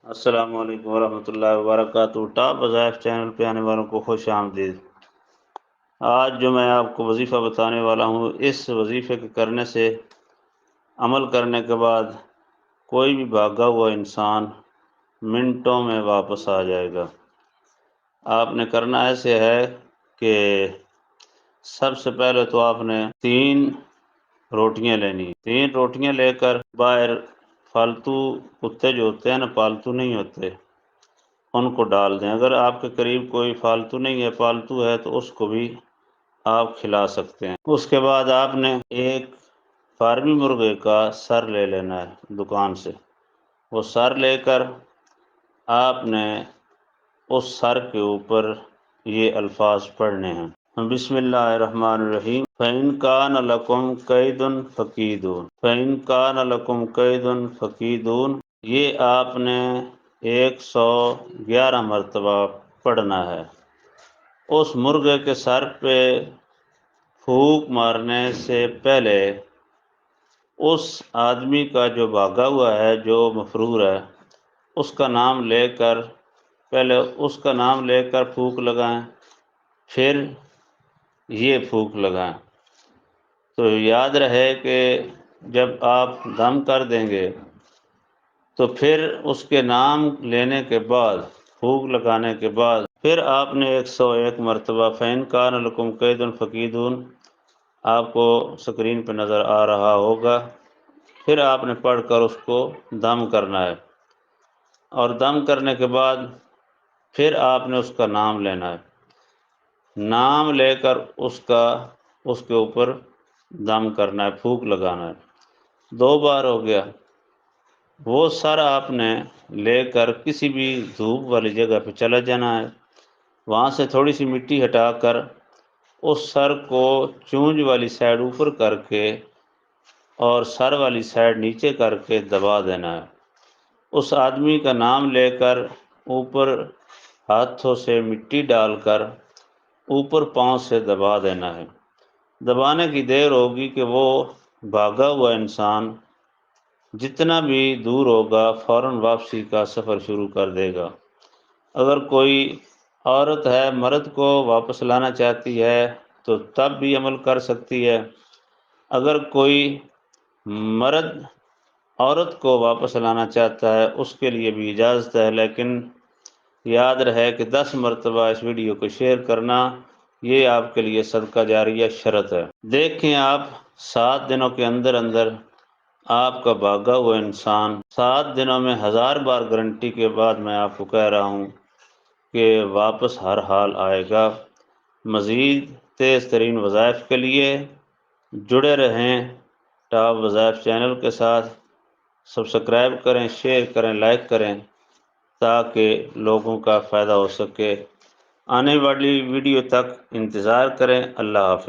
السلام علیکم ورحمۃ اللہ وبرکاتہ۔ ٹاپ وظائف چینل پہ آنے والوں کو خوش آمدید۔ آج جو میں آپ کو وظیفہ بتانے والا ہوں، اس وظیفے کے کرنے سے عمل کرنے کے بعد کوئی بھی بھاگا ہوا انسان منٹوں میں واپس آ جائے گا۔ آپ نے کرنا ایسے ہے کہ سب سے پہلے تو آپ نے 3 روٹیاں لینی۔ 3 روٹیاں لے کر باہر فالتو کتے جو ہوتے ہیں نا، پالتو نہیں ہوتے، ان کو ڈال دیں۔ اگر آپ کے قریب کوئی فالتو نہیں ہے، پالتو ہے تو اس کو بھی آپ کھلا سکتے ہیں۔ اس کے بعد آپ نے ایک فارمی مرغے کا سر لے لینا ہے دکان سے۔ وہ سر لے کر آپ نے اس سر کے اوپر یہ الفاظ پڑھنے ہیں: بسم اللہ الرحمن الرحیم، فَإِن كَانَ لَكُمْ كَيْدٌ فَكِيدُونِ فَإِن كَانَ لَكُمْ كَيْدٌ فَكِيدُونِ۔ یہ آپ نے 111 مرتبہ پڑھنا ہے۔ اس مرغے کے سر پہ پھونک مارنے سے پہلے اس آدمی کا جو بھاگا ہوا ہے، جو مفرور ہے، اس کا نام لے کر پھونک لگائیں، پھر یہ پھونک لگائیں۔ تو یاد رہے کہ جب آپ دم کر دیں گے تو پھر اس کے نام لینے کے بعد، پھونک لگانے کے بعد، پھر آپ نے 101 مرتبہ فَإِن كَانَ لَكُمْ كَيْدٌ فَكِيدُونِ آپ کو سکرین پہ نظر آ رہا ہوگا۔ پھر آپ نے پڑھ کر اس کو دم کرنا ہے، اور دم کرنے کے بعد پھر آپ نے اس کا نام لینا ہے۔ نام لے کر اس کے اوپر دم کرنا ہے، پھونک لگانا ہے۔ 2 بار ہو گیا۔ وہ سر آپ نے لے کر کسی بھی دھوپ والی جگہ پہ چلا جانا ہے۔ وہاں سے تھوڑی سی مٹی ہٹا کر اس سر کو چونج والی سائڈ اوپر کر کے اور سر والی سائڈ نیچے کر کے دبا دینا ہے۔ اس آدمی کا نام لے کر اوپر ہاتھوں سے مٹی ڈال کر اوپر پاؤں سے دبا دینا ہے۔ دبانے کی دیر ہوگی کہ وہ بھاگا ہوا انسان جتنا بھی دور ہوگا فوراً واپسی کا سفر شروع کر دے گا۔ اگر کوئی عورت ہے، مرد کو واپس لانا چاہتی ہے تو تب بھی عمل کر سکتی ہے۔ اگر کوئی مرد عورت کو واپس لانا چاہتا ہے اس کے لیے بھی اجازت ہے، لیکن یاد رہے کہ 10 مرتبہ اس ویڈیو کو شیئر کرنا یہ آپ کے لیے صدقہ جاریہ شرط ہے۔ دیکھیں آپ 7 دنوں کے اندر اندر آپ کا بھاگا ہوا انسان 7 دنوں میں 1000 بار گارنٹی کے بعد میں آپ کو کہہ رہا ہوں کہ واپس ہر حال آئے گا۔ مزید تیز ترین وظائف کے لیے جڑے رہیں ٹاپ وظائف چینل کے ساتھ۔ سبسکرائب کریں، شیئر کریں، لائک کریں تاکہ لوگوں کا فائدہ ہو سکے۔ آنے والی ویڈیو تک انتظار کریں۔ اللہ حافظ۔